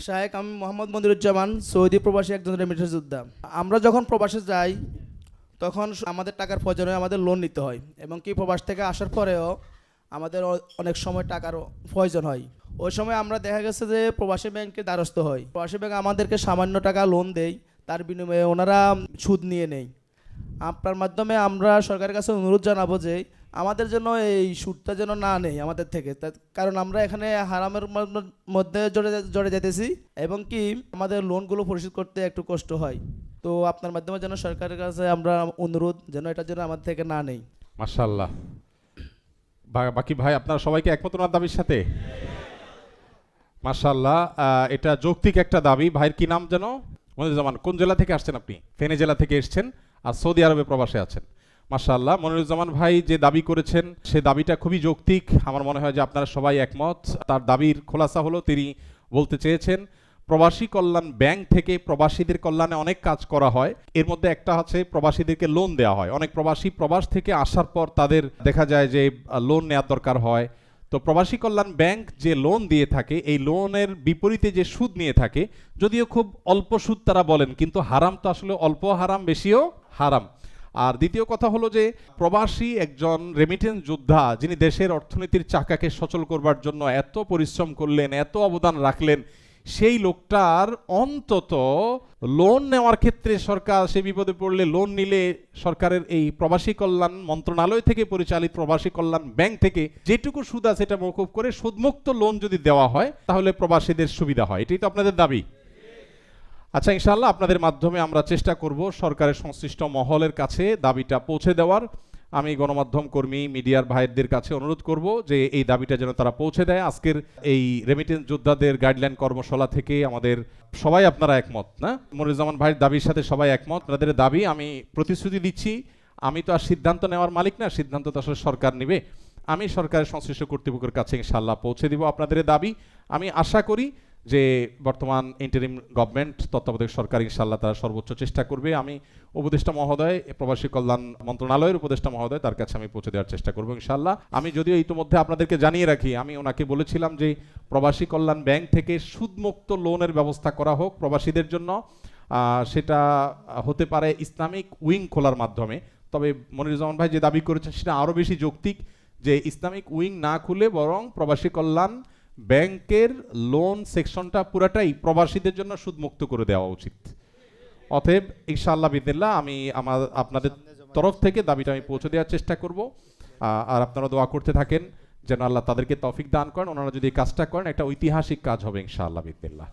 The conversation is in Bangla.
শাহেক আমি মোহাম্মদ মনিরুজ্জামান, সৌদি প্রবাসী একজন রেমিটেন্স যোদ্ধা। আমরা যখন প্রবাসে যাই তখন আমাদের টাকার প্রয়োজন হয়, আমাদের লোন নিতে হয় এবং কি প্রবাস থেকে আসার পরেও আমাদের অনেক সময় টাকার প্রয়োজন হয়। ওই সময় আমরা দেখা গেছে যে প্রবাসী ব্যাংকে দ্বারস্থ হই। প্রবাসী ব্যাংক আমাদেরকে সামান্য টাকা লোন দেয়, তার বিনিময়ে ওনারা সুদ নিয়ে নেয়। আপনার মাধ্যমে আমরা সরকারের কাছে অনুরোধ জানাবো যে আমাদের জন্য এই সুদটা যেন না নেই আমাদের থেকে, কারণ আমরা এখানে হারামের মধ্যে জড়ে যেতেছি এবং কি আমাদের লোনগুলো পরিশোধ করতে একটু কষ্ট হয়। তো আপনার মাধ্যমে যেন সরকারের কাছে আমরা অনুরোধ যেন এটা যেন আমাদের থেকে না নেই। মাশাআল্লাহ। বাকি ভাই আপনারা সবাইকে একমত ওনার দাবির সাথে? মাশাআল্লাহ, এটা যৌক্তিক একটা দাবি। ভাইয়ের কি নাম যেন? মনিরুজ্জামান। কোন জেলা থেকে আসছেন আপনি? ফেনী জেলা থেকে এসেছেন আর সৌদি আরবে প্রবাসে আছেন। মাশাআল্লাহ, মনিরুজ্জামান ভাই যে দাবি করেছেন সে দাবিটা খুবই যৌক্তিক। আমার মনে হয় যে আপনারা সবাই একমত। তার দাবির খোলাসা হলো তিনি বলতে চেয়েছেন প্রবাসী কল্যাণ ব্যাংক থেকে প্রবাসীদের কল্যাণে অনেক কাজ করা হয়। এর মধ্যে একটা হচ্ছে প্রবাসীদেরকে লোন দেওয়া হয়। অনেক প্রবাসী প্রবাস থেকে আসার পর তাদের দেখা যায় যে লোন নেওয়ার দরকার হয়। তো প্রবাসী কল্যাণ ব্যাংক যে লোন দিয়ে থাকে এই লোনের বিপরীতে যে সুদ নিয়ে থাকে, যদিও খুব অল্প সুদ তারা বলেন, কিন্তু হারাম তো আসলে অল্প হারাম, বেশিও হারাম। আর দ্বিতীয় কথা হলো যে প্রবাসী একজন রেমিটেন্স যোদ্ধা যিনি দেশের অর্থনীতির চাকাকে সচল করবার জন্য এত পরিশ্রম করলেন, এত অবদান রাখলেন, সেই লোকটার অন্তত লোন নেওয়ার ক্ষেত্রে সরকার সে বিপদে পড়লে লোন নিলে সরকারের এই প্রবাসী কল্যাণ মন্ত্রণালয় থেকে পরিচালিত প্রবাসী কল্যাণ ব্যাংক থেকে যেটুকু সুদ আছে এটা মওকুফ করে সুদমুক্ত লোন যদি দেওয়া হয় তাহলে প্রবাসীদের সুবিধা হয়। এটাই তো আপনাদের দাবি। আচ্ছা, ইনশাআল্লাহ আপনাদের মাধ্যমে আমরা চেষ্টা করব সরকারের সংশ্লিষ্ট মহলের কাছে দাবিটা পৌঁছে দেওয়ার। আমি গণমাধ্যম কর্মী মিডিয়ার ভাইদের কাছে অনুরোধ করব যে এই দাবিটা যেন তারা পৌঁছে দেয়। আজকের এই রেমিটেন্স যোদ্ধাদের গাইডলাইন কর্মশালা থেকে আমাদের সবাই আপনারা একমত না? মনিরুজ্জামান ভাইয়ের দাবির সাথে সবাই একমত। আপনাদের দাবি আমি প্রতিশ্রুতি দিচ্ছি, আমি তো আর সিদ্ধান্ত নেওয়ার মালিক না, সিদ্ধান্ত তো আসলে সরকার নেবে। আমি সরকারের সংশ্লিষ্ট কর্তৃপক্ষের কাছে ইনশাআল্লাহ পৌঁছে দিব আপনাদের দাবি। আমি আশা করি যে বর্তমান ইন্টারিম গভর্নমেন্ট তত্ত্বাবধায়ক সরকার ইনশাআল্লাহ তারা সর্বোচ্চ চেষ্টা করবে। আমি উপদেষ্টা মহোদয়, প্রবাসী কল্যাণ মন্ত্রণালয়ের উপদেষ্টা মহোদয়, তার কাছে আমি পৌঁছে দেওয়ার চেষ্টা করবো ইনশাআল্লাহ। আমি যদিও ইতিমধ্যে আপনাদেরকে জানিয়ে রাখি, আমি ওনাকে বলেছিলাম যে প্রবাসী কল্যাণ ব্যাংক থেকে সুদমুক্ত লোনের ব্যবস্থা করা হোক প্রবাসীদের জন্য। সেটা হতে পারে ইসলামিক উইং খোলার মাধ্যমে। তবে মনিরুজ্জামান ভাই যে দাবি করেছেন সেটা আরও বেশি যৌক্তিক, যে ইসলামিক উইং না খুলে বরং প্রবাসী কল্যাণ ব্যাংকের লোন সেকশনটা পুরাটাই প্রবাসীদের জন্য সুদমুক্ত করে দেওয়া উচিত। অতএব ইনশাআল্লাহ বিদিল্লাহ আমি আপনাদের তরফ থেকে দাবিটা আমি পৌঁছে দেওয়ার চেষ্টা করব। আর আপনারা দোয়া করতে থাকেন যেন আল্লাহ তাদেরকে তৌফিক দান করেন। ওনারা যদি এই কাজটা করেন একটা ঐতিহাসিক কাজ হবে ইনশাআল্লাহ বিদিল্লাহ।